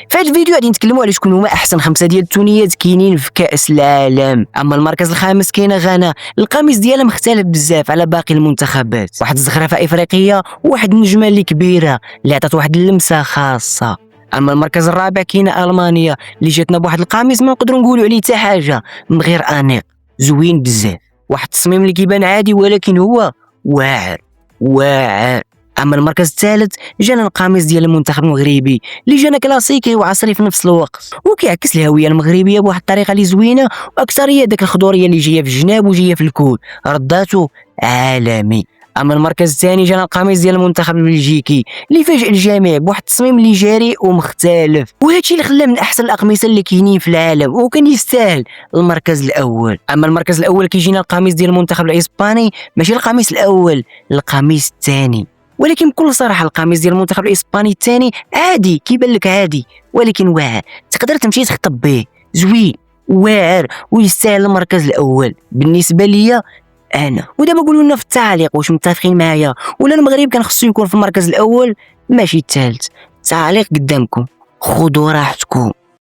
في هذا الفيديو غادي نتكلموا على شكون هما احسن 5 ديال التونيات كاينين في كاس العالم. اما المركز الخامس كاينه غانا، القميص ديالها مختلف بزاف على باقي المنتخبات، واحد الزخرفه افريقيه وواحد النجمه اللي كبيره اللي عطات واحد اللمسه خاصه. اما المركز الرابع كاينه المانيا اللي جاتنا بواحد القميص ما نقدروا نقولوا عليه حتى حاجه من غير انيق، زوين بزاف، واحد التصميم اللي كيبان عادي ولكن هو واعر. اما المركز الثالث جانا القميص ديال المنتخب المغربي اللي جانا كلاسيكي وعصري في نفس الوقت، وكيعكس الهويه المغربيه بواحد الطريقه اللي زوينه، واكثر هي داك الخضوريه اللي جايه في الجناب وجايه في الكول، رداته عالمي. اما المركز الثاني جانا القميص ديال المنتخب البلجيكي اللي فاجئ الجميع بواحد التصميم اللي جريء ومختلف، وهادشي اللي خلاه من احسن الاقمصه اللي كاينين في العالم وكان يستاهل المركز الاول. اما المركز الاول كيجينا القميص ديال المنتخب الاسباني، ماشي القميص الاول، القميص الثاني. ولكن بكل صراحه القميص ديال المنتخب الاسباني الثاني عادي، كيبان لك عادي ولكن واعر، تقدر تمشي تخطب به، زوين واعر ويستاهل المركز الاول بالنسبه ليا انا. ودابا قولوا لنا في التعليق واش متفقين معايا ولا المغرب كان خصو يكون في المركز الاول ماشي الثالث. تعليق قدامكم، خذوا راحتكم.